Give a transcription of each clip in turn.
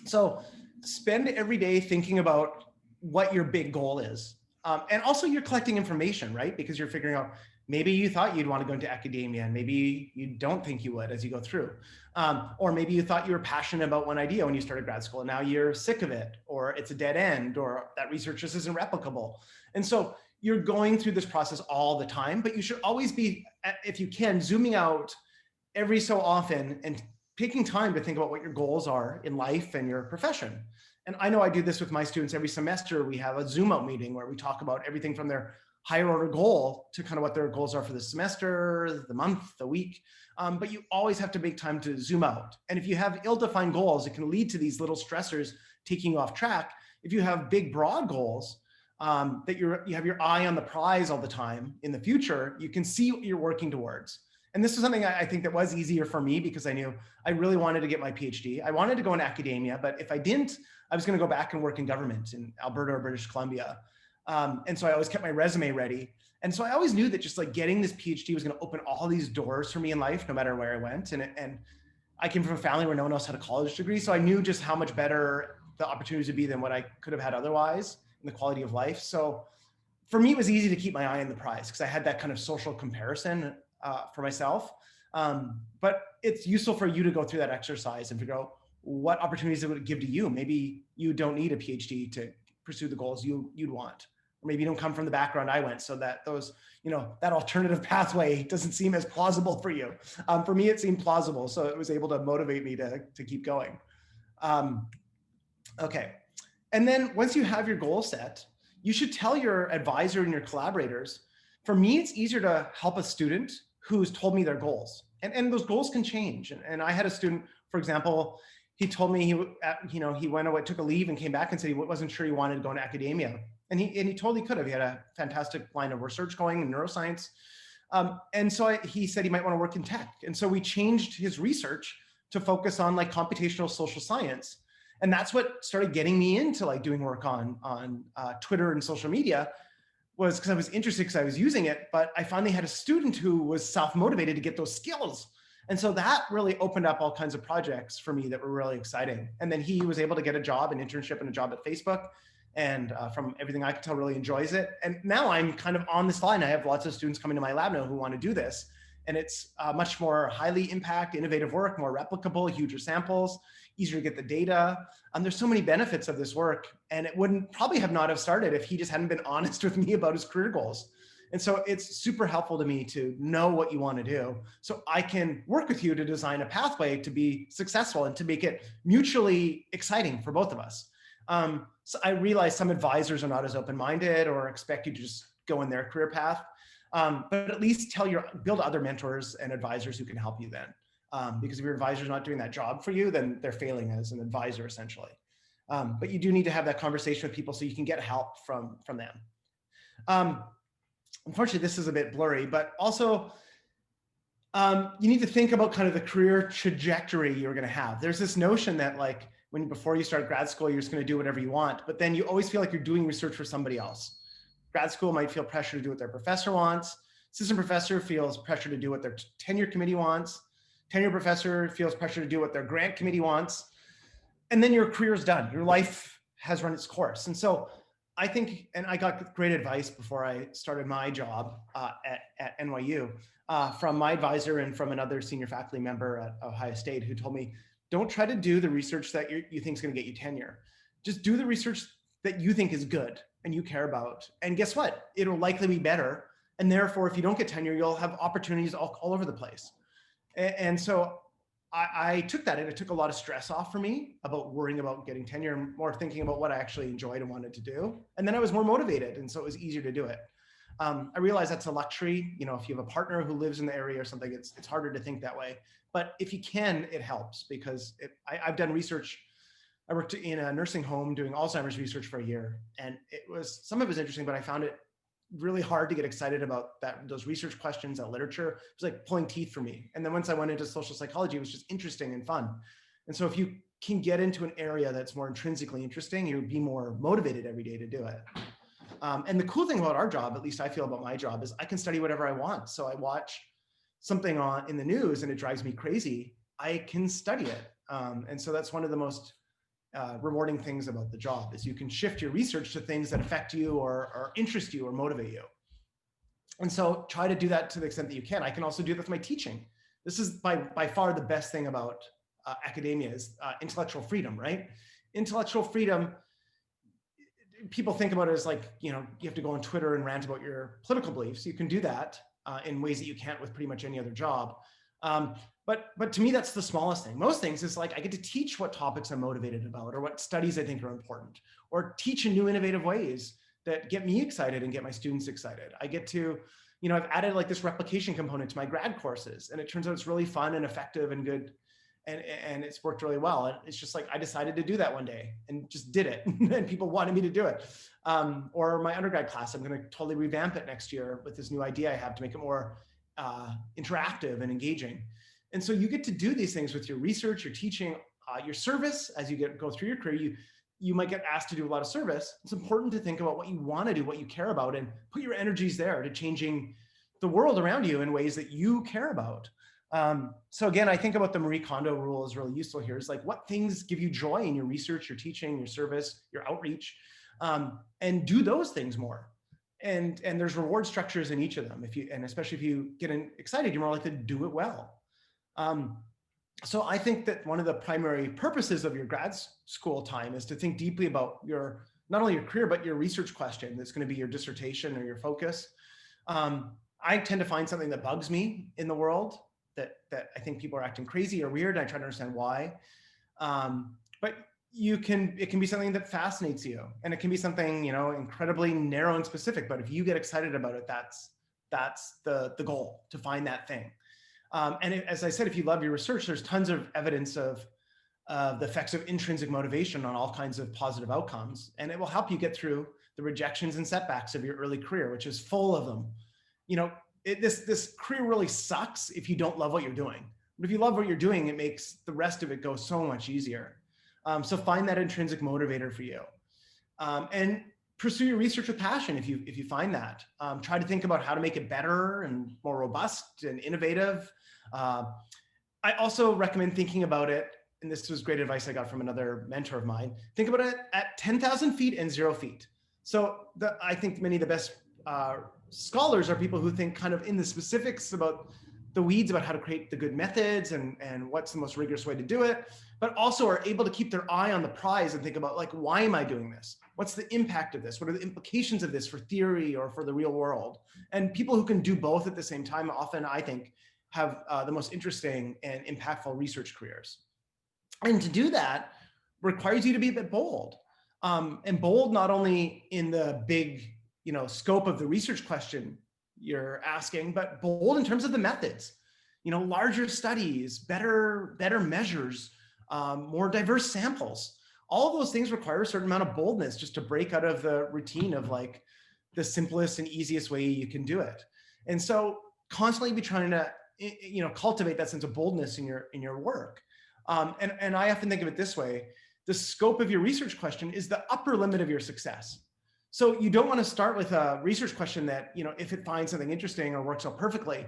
So spend every day thinking about what your big goal is. And also you're collecting information, right? Because you're figuring out, maybe you thought you'd want to go into academia and maybe you don't think you would as you go through. Or maybe you thought you were passionate about one idea when you started grad school and now you're sick of it, or it's a dead end, or that research just isn't replicable. And so you're going through this process all the time, but you should always be, if you can, zooming out every so often and taking time to think about what your goals are in life and your profession. And I know I do this with my students every semester. We have a Zoom out meeting where we talk about everything from their higher order goal to kind of what their goals are for the semester, the month, the week. But you always have to make time to zoom out. And if you have ill-defined goals, it can lead to these little stressors taking you off track. If you have big, broad goals, that you have your eye on the prize all the time in the future, you can see what you're working towards. And this is something I think that was easier for me because I knew I really wanted to get my PhD. I wanted to go in academia, but if I didn't, I was going to go back and work in government in Alberta or British Columbia. And so I always kept my resume ready. And so I always knew that just like getting this PhD was going to open all these doors for me in life, no matter where I went. And I came from a family where no one else had a college degree. So I knew just how much better the opportunities would be than what I could have had otherwise in the quality of life. So for me, it was easy to keep my eye on the prize because I had that kind of social comparison for myself. But it's useful for you to go through that exercise and figure out what opportunities it would give to you. Maybe you don't need a PhD to pursue the goals you'd want. Or maybe you don't come from the background I went, so that those, that alternative pathway doesn't seem as plausible for you. For me, it seemed plausible, so it was able to motivate me to keep going. Okay, and then once you have your goal set, you should tell your advisor and your collaborators. For me, it's easier to help a student who's told me their goals, and those goals can change. And I had a student, for example, he told me he went away, took a leave and came back and said he wasn't sure he wanted to go into academia. And he totally could have. He had a fantastic line of research going in neuroscience. And so he said he might want to work in tech. And so we changed his research to focus on like computational social science. And that's what started getting me into like doing work on Twitter and social media, was because I was interested because I was using it, but I finally had a student who was self-motivated to get those skills. And so that really opened up all kinds of projects for me that were really exciting. And then he was able to get a job, an internship and a job at Facebook. And from everything I could tell, really enjoys it. And now I'm kind of on this line. I have lots of students coming to my lab now who want to do this. And it's much more highly impact, innovative work, more replicable, huger samples, easier to get the data. There's so many benefits of this work. And it wouldn't probably have not have started if he just hadn't been honest with me about his career goals. And so it's super helpful to me to know what you want to do, so I can work with you to design a pathway to be successful and to make it mutually exciting for both of us. So I realize some advisors are not as open-minded or expect you to just go in their career path, but at least build other mentors and advisors who can help you then. Because if your advisor is not doing that job for you, then they're failing as an advisor essentially. But you do need to have that conversation with people so you can get help from them. Unfortunately, this is a bit blurry, but also you need to think about kind of the career trajectory you're going to have. There's this notion that like before you start grad school, you're just going to do whatever you want, but then you always feel like you're doing research for somebody else. Grad school might feel pressure to do what their professor wants. Assistant professor feels pressure to do what their tenure committee wants. Tenure professor feels pressure to do what their grant committee wants. And then your career is done. Your life has run its course. And so I think, and I got great advice before I started my job at NYU from my advisor and from another senior faculty member at Ohio State, who told me, don't try to do the research that you think is going to get you tenure. Just do the research that you think is good and you care about. And guess what? It'll likely be better. And therefore, if you don't get tenure, you'll have opportunities all over the place. And so I took that, and it took a lot of stress off for me about worrying about getting tenure and more thinking about what I actually enjoyed and wanted to do. And then I was more motivated, and so it was easier to do it. I realize that's a luxury. If you have a partner who lives in the area or something, it's harder to think that way. But if you can, it helps, because I've done research. I worked in a nursing home doing Alzheimer's research for a year, and some of it was interesting, but I found it really hard to get excited about those research questions, that literature. It was like pulling teeth for me. And then once I went into social psychology, it was just interesting and fun. And so if you can get into an area that's more intrinsically interesting, you'll be more motivated every day to do it. And the cool thing about our job, at least I feel about my job, is I can study whatever I want. So I watch something in the news and it drives me crazy, I can study it. And so that's one of the most rewarding things about the job is you can shift your research to things that affect you or interest you or motivate you. And so try to do that to the extent that you can. I can also do that with my teaching. This is by far the best thing about academia is intellectual freedom, right? Intellectual freedom, people think about it as like, you have to go on Twitter and rant about your political beliefs. You can do that in ways that you can't with pretty much any other job. But to me, that's the smallest thing. Most things is like I get to teach what topics I'm motivated about or what studies I think are important, or teach in new innovative ways that get me excited and get my students excited. I get to, I've added like this replication component to my grad courses, and it turns out it's really fun and effective and good. And it's worked really well. And it's just like, I decided to do that one day and just did it. And people wanted me to do it. Or my undergrad class, I'm going to totally revamp it next year with this new idea I have to make it more interactive and engaging. And so you get to do these things with your research, your teaching, your service. As you go through your career, you might get asked to do a lot of service. It's important to think about what you want to do, what you care about, and put your energies there to changing the world around you in ways that you care about. So again, I think about the Marie Kondo rule is really useful here. It's like, what things give you joy in your research, your teaching, your service, your outreach, and do those things more. And there's reward structures in each of them. And especially if you get excited, you're more likely to do it well. So I think that one of the primary purposes of your grad school time is to think deeply about not only your career, but your research question that's going to be your dissertation or your focus. I tend to find something that bugs me in the world, that I think people are acting crazy or weird, and I try to understand why. But it can be something that fascinates you, and it can be something, incredibly narrow and specific, but if you get excited about it, that's the goal, to find that thing. And as I said, if you love your research, there's tons of evidence of the effects of intrinsic motivation on all kinds of positive outcomes, and it will help you get through the rejections and setbacks of your early career, which is full of them. This career really sucks if you don't love what you're doing. But if you love what you're doing, it makes the rest of it go so much easier. So find that intrinsic motivator for you, and pursue your research with passion. If you find that, try to think about how to make it better and more robust and innovative. I also recommend thinking about it, and this was great advice I got from another mentor of mine. Think about it at 10,000 feet and 0 feet. So I think many of the best scholars are people who think kind of in the specifics about the weeds about how to create the good methods and what's the most rigorous way to do it, but also are able to keep their eye on the prize and think about, like, why am I doing this? What's the impact of this? What are the implications of this for theory or for the real world? And people who can do both at the same time often, I think, have the most interesting and impactful research careers. And to do that requires you to be a bit bold. And bold not only in the big, scope of the research question you're asking, but bold in terms of the methods. Larger studies, better measures, more diverse samples. All of those things require a certain amount of boldness just to break out of the routine of like the simplest and easiest way you can do it. And so constantly be trying to, cultivate that sense of boldness in your work. And I often think of it this way: the scope of your research question is the upper limit of your success. So you don't want to start with a research question that, if it finds something interesting or works out perfectly,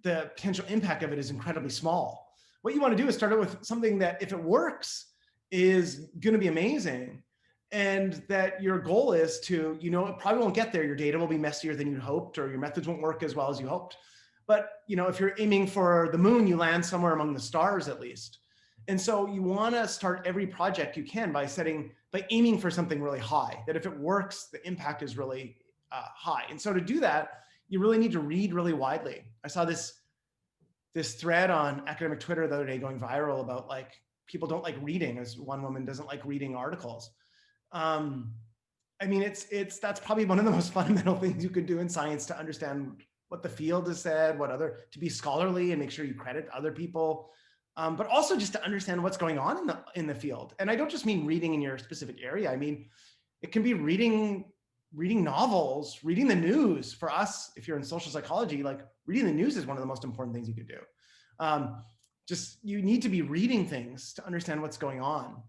the potential impact of it is incredibly small. What you want to do is start out with something that, if it works, is going to be amazing. And that your goal is to, it probably won't get there. Your data will be messier than you hoped, or your methods won't work as well as you hoped. But, if you're aiming for the moon, you land somewhere among the stars at least. And so you want to start every project you can by aiming for something really high, that if it works, the impact is really high. And so to do that, you really need to read really widely. I saw this thread on academic Twitter the other day going viral about, like, people don't like reading, as one woman doesn't like reading articles. That's probably one of the most fundamental things you could do in science to understand what the field has said, to be scholarly and make sure you credit other people. But also just to understand what's going on in the field. And I don't just mean reading in your specific area. I mean, it can be reading novels, reading the news. For us, if you're in social psychology, like, reading the news is one of the most important things you could do. You need to be reading things to understand what's going on.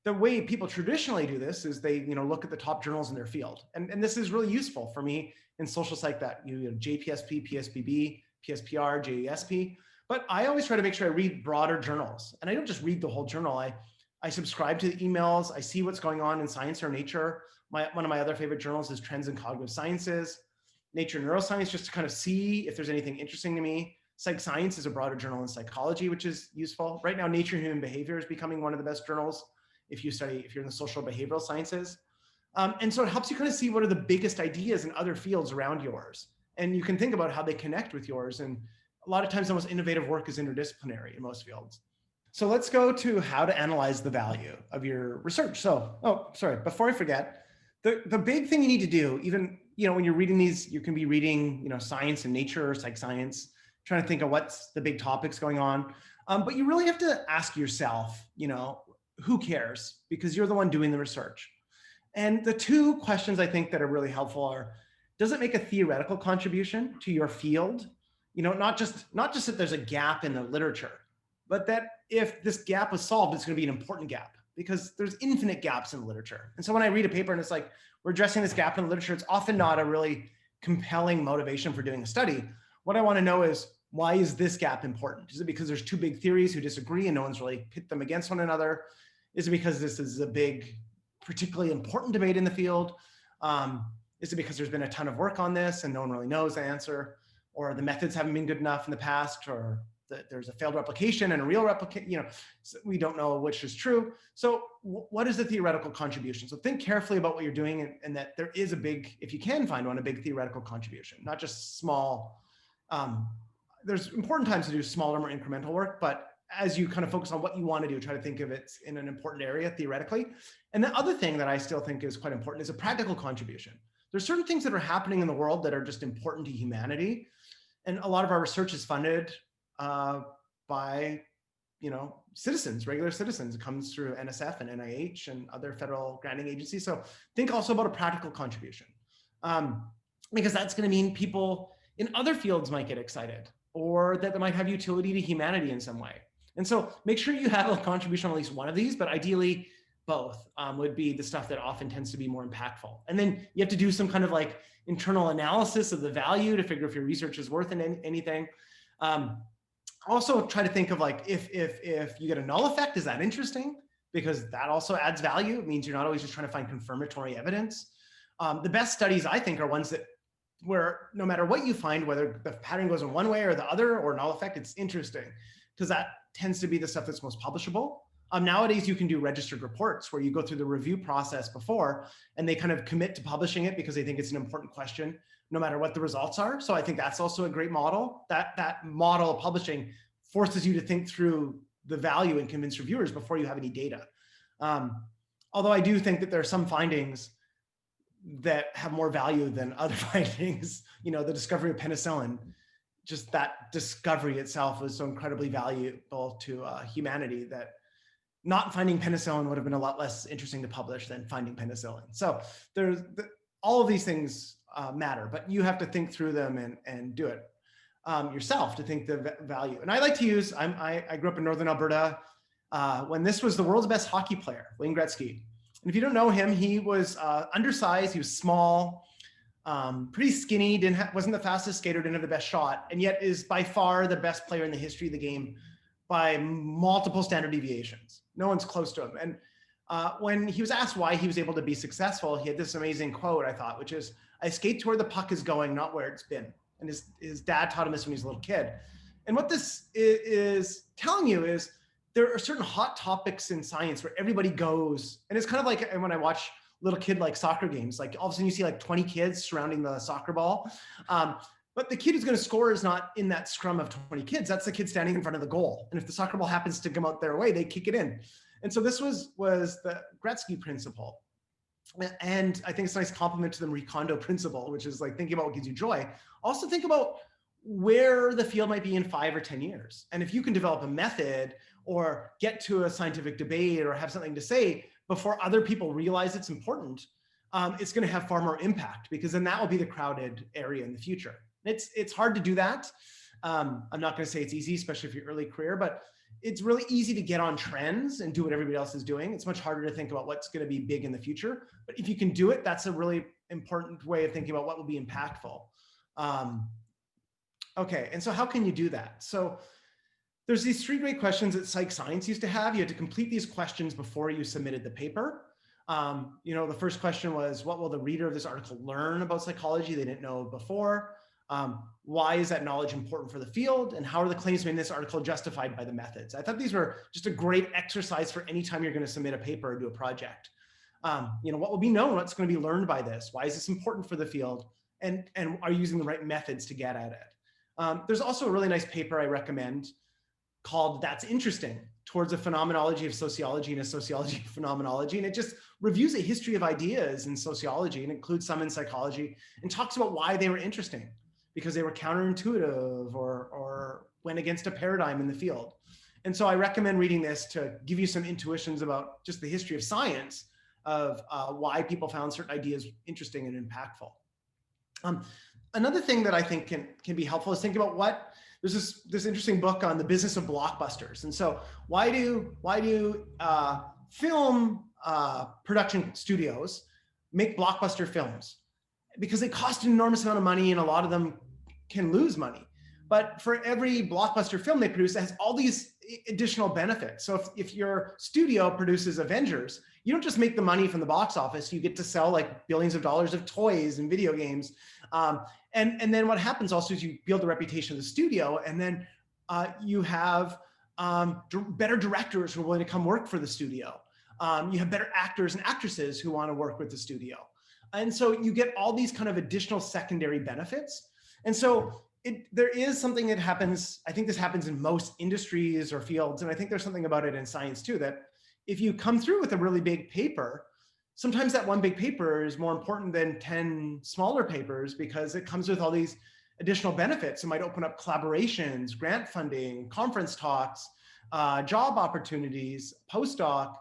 The way people traditionally do this is they, look at the top journals in their field. And this is really useful for me in social psych, that JPSP, PSPB, PSPR, JESP. But I always try to make sure I read broader journals, and I don't just read the whole journal. I I subscribe to the emails. I see what's going on in science or nature. One of my other favorite journals is Trends in Cognitive Sciences, Nature Neuroscience, just to kind of see if there's anything interesting to me. Psych Science is a broader journal in psychology, which is useful. Right now, Nature Human Behavior is becoming one of the best journals if you're in the social behavioral sciences. And so it helps you kind of see what are the biggest ideas in other fields around yours. And you can think about how they connect with yours. And a lot of times the most innovative work is interdisciplinary in most fields. So let's go to how to analyze the value of your research. So, sorry, before I forget, the big thing you need to do, even, when you're reading these, you can be reading, science and nature or psych science, trying to think of what's the big topics going on. But you really have to ask yourself, who cares? Because you're the one doing the research. And the two questions I think that are really helpful are, does it make a theoretical contribution to your field? Not just that there's a gap in the literature, but that if this gap was solved, it's going to be an important gap, because there's infinite gaps in the literature. And so when I read a paper and it's like, we're addressing this gap in the literature, it's often not a really compelling motivation for doing a study. What I want to know is, why is this gap important? Is it because there's two big theories who disagree and no one's really pit them against one another? Is it because this is a big, particularly important debate in the field? Is it because there's been a ton of work on this and no one really knows the answer? Or the methods haven't been good enough in the past, or that there's a failed replication and a real replication, so we don't know which is true. So what is the theoretical contribution? So think carefully about what you're doing, and that there is a big, if you can find one, a big theoretical contribution, not just small. There's important times to do smaller, more incremental work, but as you kind of focus on what you want to do, try to think of it in an important area theoretically. And the other thing that I still think is quite important is a practical contribution. There's certain things that are happening in the world that are just important to humanity. And a lot of our research is funded by, citizens, regular citizens. It comes through NSF and NIH and other federal granting agencies. So think also about a practical contribution, because that's going to mean people in other fields might get excited, or that they might have utility to humanity in some way. And so make sure you have a contribution on at least one of these, but ideally both would be the stuff that often tends to be more impactful. And then you have to do some kind of like internal analysis of the value to figure if your research is worth anything. Also try to think of like, if you get a null effect, is that interesting? Because that also adds value. It means you're not always just trying to find confirmatory evidence. The best studies, I think, are ones that where no matter what you find, whether the pattern goes in one way or the other or null effect, it's interesting, because that tends to be the stuff that's most publishable. Nowadays, you can do registered reports where you go through the review process before, and they kind of commit to publishing it because they think it's an important question, no matter what the results are. So I think that's also a great model. That model of publishing forces you to think through the value and convince reviewers before you have any data. Although I do think that there are some findings that have more value than other findings. The discovery of penicillin, just that discovery itself was so incredibly valuable to humanity that not finding penicillin would have been a lot less interesting to publish than finding penicillin. So all of these things matter, but you have to think through them and do it yourself to think the value. And I like to use, I grew up in Northern Alberta when this was the world's best hockey player, Wayne Gretzky. And if you don't know him, he was undersized, he was small, pretty skinny, wasn't the fastest skater, didn't have the best shot, and yet is by far the best player in the history of the game by multiple standard deviations. No one's close to him. And when he was asked why he was able to be successful, he had this amazing quote, I thought, which is, "I skate to where the puck is going, not where it's been." And his dad taught him this when he was a little kid. And what this is telling you is there are certain hot topics in science where everybody goes, and it's kind of like when I watch little kid like soccer games, like all of a sudden you see like 20 kids surrounding the soccer ball. But the kid who's going to score is not in that scrum of 20 kids. That's the kid standing in front of the goal. And if the soccer ball happens to come out their way, they kick it in. And so this was the Gretzky Principle. And I think it's a nice compliment to the Marie Kondo Principle, which is like thinking about what gives you joy. Also think about where the field might be in 5 or 10 years. And if you can develop a method or get to a scientific debate or have something to say before other people realize it's important, it's going to have far more impact, because then that will be the crowded area in the future. It's hard to do that. I'm not going to say it's easy, especially if you're early career, but it's really easy to get on trends and do what everybody else is doing. It's much harder to think about what's going to be big in the future. But if you can do it, that's a really important way of thinking about what will be impactful. Okay, and so how can you do that? So There's these 3 great questions that Psych Science used to have. You had to complete these questions before you submitted the paper. The first question was, what will the reader of this article learn about psychology they didn't know before? Why is that knowledge important for the field? And how are the claims made in this article justified by the methods? I thought these were just a great exercise for any time you're going to submit a paper or do a project. What will be known? What's going to be learned by this? Why is this important for the field? And are you using the right methods to get at it? There's also a really nice paper I recommend called That's Interesting, Towards a Phenomenology of Sociology and a Sociology of Phenomenology. And it just reviews a history of ideas in sociology and includes some in psychology and talks about why they were interesting, because they were counterintuitive or went against a paradigm in the field. And so I recommend reading this to give you some intuitions about just the history of science of why people found certain ideas interesting and impactful. Another thing that I think can be helpful is think about there's this interesting book on the business of blockbusters. And so why do film production studios make blockbuster films? Because they cost an enormous amount of money and a lot of them can lose money. But for every blockbuster film they produce, it has all these additional benefits. So if your studio produces Avengers, you don't just make the money from the box office, you get to sell like billions of dollars of toys and video games. And then what happens also is you build the reputation of the studio, and then you have better directors who are willing to come work for the studio. You have better actors and actresses who want to work with the studio. And so you get all these kind of additional secondary benefits. And so there is something that happens, I think this happens in most industries or fields, and I think there's something about it in science too, that if you come through with a really big paper, sometimes that one big paper is more important than 10 smaller papers because it comes with all these additional benefits. It might open up collaborations, grant funding, conference talks, job opportunities, postdoc.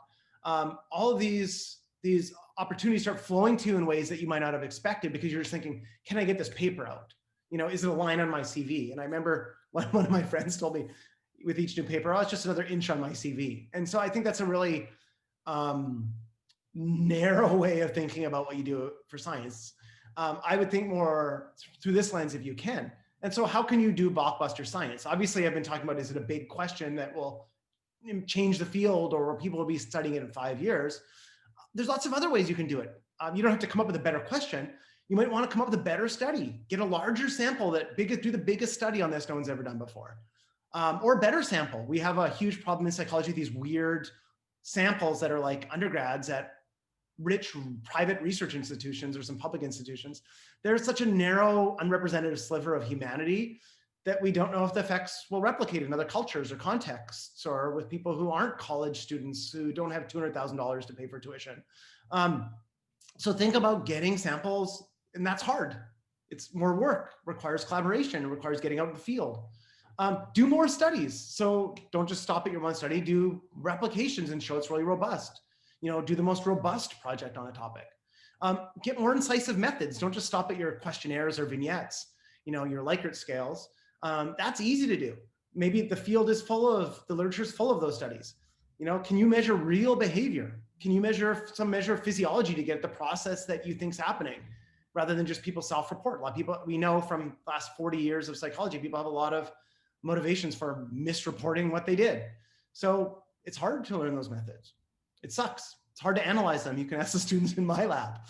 All of these opportunities start flowing to you in ways that you might not have expected because you're just thinking, can I get this paper out? Is it a line on my CV? And I remember one of my friends told me with each new paper, oh, it's just another inch on my CV. And so I think that's a really narrow way of thinking about what you do for science. I would think more through this lens if you can. And so how can you do blockbuster science? Obviously, I've been talking about, is it a big question that will change the field or people will be studying it in 5 years? There's lots of other ways you can do it. You don't have to come up with a better question. You might want to come up with a better study, get a larger sample do the biggest study on this no one's ever done before. Or a better sample. We have a huge problem in psychology, these weird samples that are like undergrads at rich private research institutions or some public institutions. There's such a narrow, unrepresentative sliver of humanity that we don't know if the effects will replicate in other cultures or contexts or with people who aren't college students who don't have $200,000 to pay for tuition. So think about getting samples, and that's hard. It's more work, requires collaboration, it requires getting out in the field. Do more studies. So don't just stop at your one study, do replications and show it's really robust. Do the most robust project on a topic. Get more incisive methods. Don't just stop at your questionnaires or vignettes, your Likert scales. That's easy to do. Maybe the field is the literature is full of those studies. Can you measure real behavior? Can you measure some measure of physiology to get the process that you think's happening rather than just people self-report? A lot of people, we know from the last 40 years of psychology, people have a lot of motivations for misreporting what they did. So it's hard to learn those methods. It sucks. It's hard to analyze them. You can ask the students in my lab.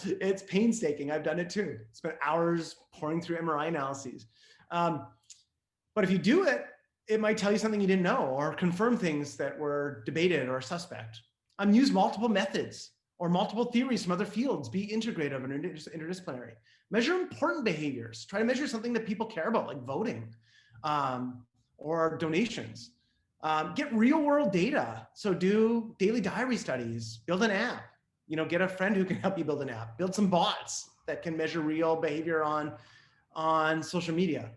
It's painstaking. I've done it too. Spent hours pouring through MRI analyses. But if you do it, it might tell you something you didn't know or confirm things that were debated or suspect. Use multiple methods or multiple theories from other fields. Be integrative and interdisciplinary. Measure important behaviors. Try to measure something that people care about, like voting or donations. Get real world data. So do daily diary studies, build an app, get a friend who can help you build an app, build some bots that can measure real behavior on social media.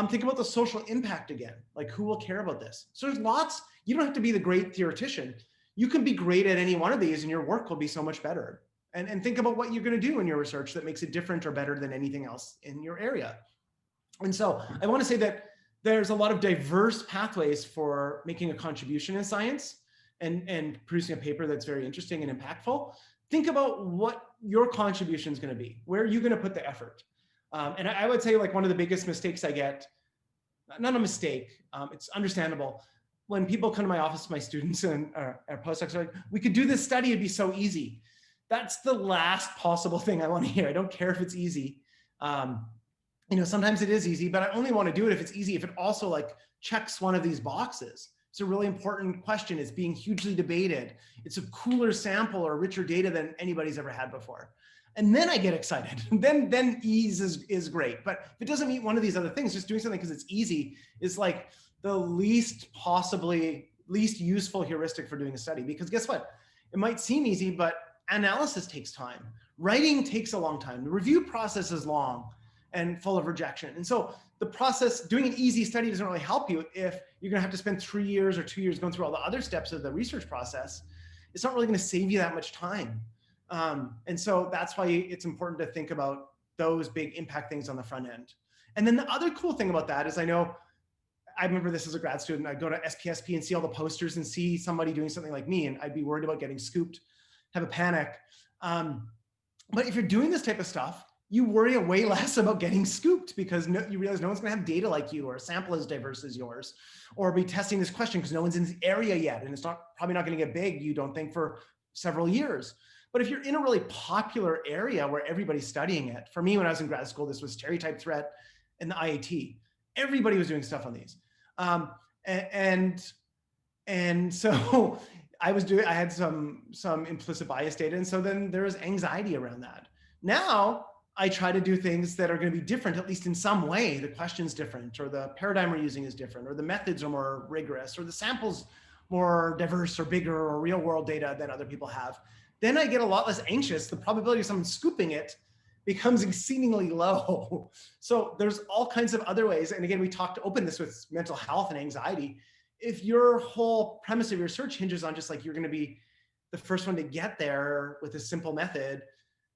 Think about the social impact again, like who will care about this? So there's lots, you don't have to be the great theoretician. You can be great at any one of these and your work will be so much better. And think about what you're going to do in your research that makes it different or better than anything else in your area. And so I want to say that there's a lot of diverse pathways for making a contribution in science and producing a paper that's very interesting and impactful. Think about what your contribution is going to be. Where are you going to put the effort? And I would say like one of the biggest mistakes I get not a mistake. It's understandable. When people come to my office, my students and our postdocs are like, we could do this study, it'd be so easy. That's the last possible thing I want to hear. I don't care if it's easy. Sometimes it is easy, but I only want to do it if it's easy, if it also like checks one of these boxes. It's a really important question. It's being hugely debated. It's a cooler sample or richer data than anybody's ever had before. And then I get excited. then ease is great. But if it doesn't meet one of these other things, just doing something because it's easy is like the least useful heuristic for doing a study. Because guess what? It might seem easy, but analysis takes time. Writing takes a long time. The review process is long and full of rejection. And so the process, doing an easy study doesn't really help you if you're gonna have to spend 3 years or 2 years going through all the other steps of the research process. It's not really gonna save you that much time. And so that's why it's important to think about those big impact things on the front end. And then the other cool thing about that is I remember this as a grad student, I'd go to SPSP and see all the posters and see somebody doing something like me, and I'd be worried about getting scooped, have a panic. But if you're doing this type of stuff, you worry way less about getting scooped because you realize no one's gonna have data like you or a sample as diverse as yours, or be testing this question because no one's in this area yet, and it's probably not gonna get big, you don't think, for several years. But if you're in a really popular area where everybody's studying it, for me when I was in grad school, this was stereotype threat and the IAT. Everybody was doing stuff on these. And so I had some implicit bias data. And so then there was anxiety around that. Now I try to do things that are going to be different, at least in some way. The question's different, or the paradigm we're using is different, or the methods are more rigorous, or the sample's more diverse or bigger or real world data than other people have. Then I get a lot less anxious. The probability of someone scooping it becomes exceedingly low. So there's all kinds of other ways. And again, we open this with mental health and anxiety. If your whole premise of your research hinges on just like you're going to be the first one to get there with a simple method,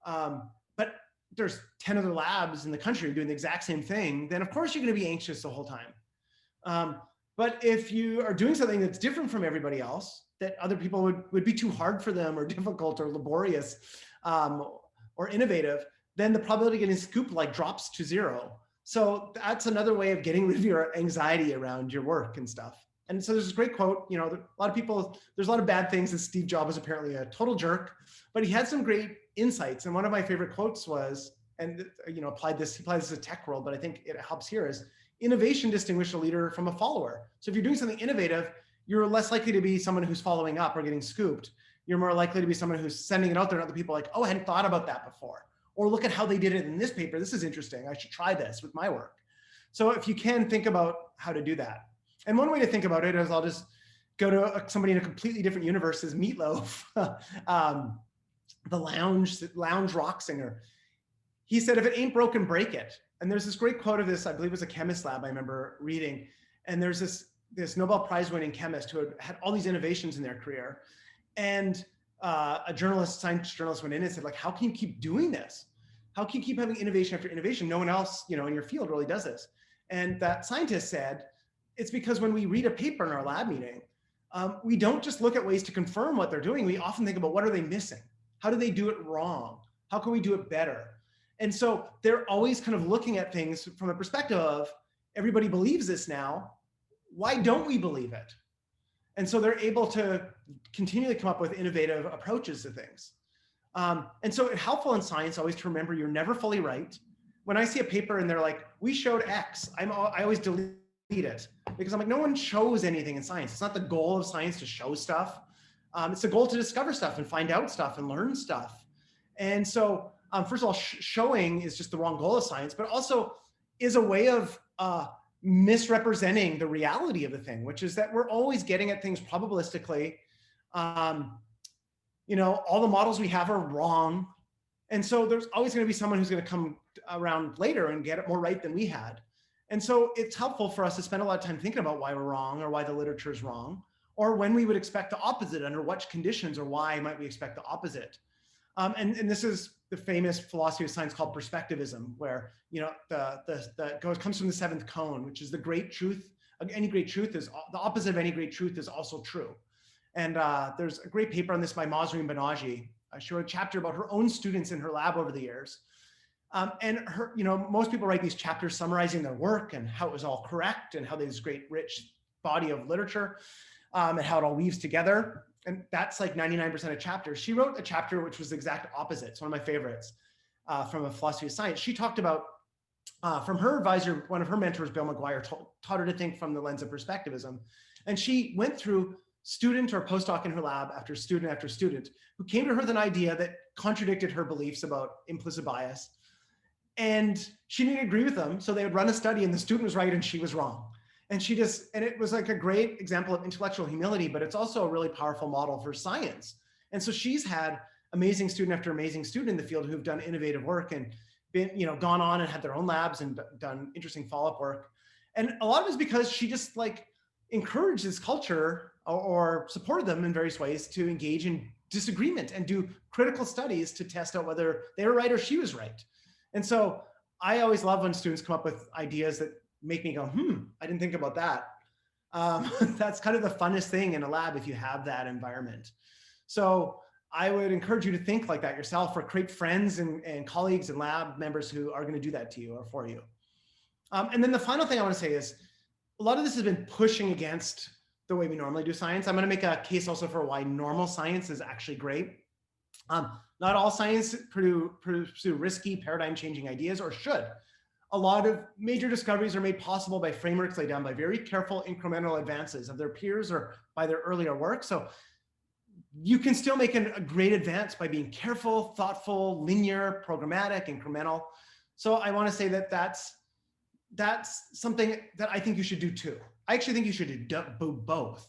but there's 10 other labs in the country doing the exact same thing, then of course you're going to be anxious the whole time. But if you are doing something that's different from everybody else, that other people would be too hard for them or difficult or laborious or innovative, then the probability of getting scooped like drops to zero. So that's another way of getting rid of your anxiety around your work and stuff. And so there's this great quote, a lot of people, there's a lot of bad things, and Steve Jobs was apparently a total jerk, but he had some great insights. And one of my favorite quotes was, and he applied this to the tech world, but I think it helps here, is innovation distinguishes a leader from a follower. So if you're doing something innovative, you're less likely to be someone who's following up or getting scooped. You're more likely to be someone who's sending it out there and other people are like, oh, I hadn't thought about that before. Or look at how they did it in this paper. This is interesting. I should try this with my work. So if you can, think about how to do that. And one way to think about it is, I'll just go to somebody in a completely different universe, is Meatloaf, the lounge rock singer. He said, if it ain't broken, break it. And there's this great quote of this, I believe it was a chemist lab I remember reading. And there's this Nobel Prize winning chemist who had all these innovations in their career. And a science journalist went in and said, like, how can you keep doing this? How can you keep having innovation after innovation? No one else, in your field really does this. And that scientist said, it's because when we read a paper in our lab meeting, we don't just look at ways to confirm what they're doing. We often think about, what are they missing? How do they do it wrong? How can we do it better? And so they're always kind of looking at things from a perspective of, everybody believes this now. Why don't we believe it? And so they're able to continually come up with innovative approaches to things. And so it's helpful in science always to remember you're never fully right. When I see a paper and they're like, we showed X, I always delete it, because I'm like, no one shows anything in science. It's not the goal of science to show stuff. It's the goal to discover stuff and find out stuff and learn stuff. And so first of all, showing is just the wrong goal of science, but also is a way of misrepresenting the reality of the thing, which is that we're always getting at things probabilistically. All the models we have are wrong. And so there's always going to be someone who's going to come around later and get it more right than we had. And so it's helpful for us to spend a lot of time thinking about why we're wrong, or why the literature is wrong, or when we would expect the opposite, under what conditions, or why might we expect the opposite. And this is the famous philosophy of science called perspectivism, where comes from the seventh cone, which is the great truth. Any great truth is the opposite of any great truth is also true. And there's a great paper on this by Mahzreen Banaji. She wrote a chapter about her own students in her lab over the years. And her, most people write these chapters summarizing their work and how it was all correct and how there's this great rich body of literature, and how it all weaves together. And that's like 99% of chapters. She wrote a chapter which was the exact opposite. It's one of my favorites, from a philosophy of science. She talked about, from her advisor, one of her mentors, Bill McGuire, taught her to think from the lens of perspectivism. And she went through student or postdoc in her lab after student who came to her with an idea that contradicted her beliefs about implicit bias. And she didn't agree with them. So they would run a study and the student was right and she was wrong. And it was like a great example of intellectual humility, but it's also a really powerful model for science. And so she's had amazing student after amazing student in the field who've done innovative work and been, gone on and had their own labs and done interesting follow-up work. And a lot of it is because she just like encouraged this culture or supported them in various ways to engage in disagreement and do critical studies to test out whether they were right or she was right. And so I always love when students come up with ideas that make me go, I didn't think about that. That's kind of the funnest thing in a lab if you have that environment. So I would encourage you to think like that yourself, or create friends and colleagues and lab members who are going to do that to you or for you. And then the final thing I want to say is, a lot of this has been pushing against the way we normally do science. I'm going to make a case also for why normal science is actually great. Not all science pursue risky, paradigm-changing ideas, or should. A lot of major discoveries are made possible by frameworks laid down by very careful incremental advances of their peers or by their earlier work. So you can still make a great advance by being careful, thoughtful, linear, programmatic, incremental. So I want to say that that's something that I think you should do too. I actually think you should do both.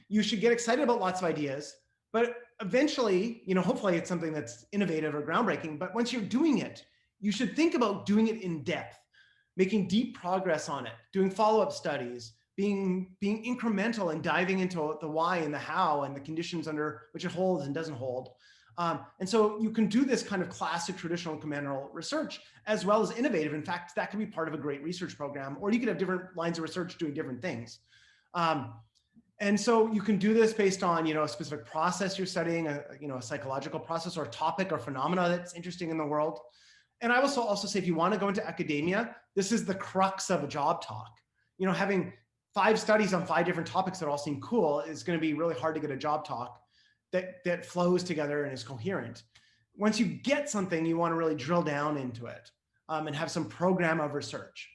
You should get excited about lots of ideas, but eventually, hopefully it's something that's innovative or groundbreaking. But once you're doing it, you should think about doing it in depth, making deep progress on it, doing follow-up studies, being incremental and diving into the why and the how and the conditions under which it holds and doesn't hold. And so you can do this kind of classic traditional incremental research as well as innovative. In fact, that can be part of a great research program, or you could have different lines of research doing different things. And so you can do this based on, a specific process you're studying, a psychological process or topic or phenomena that's interesting in the world. And I will also say, if you want to go into academia, this is the crux of a job talk. Having 5 studies on 5 different topics that all seem cool is going to be really hard to get a job talk that flows together and is coherent. Once you get something, you want to really drill down into it, and have some program of research.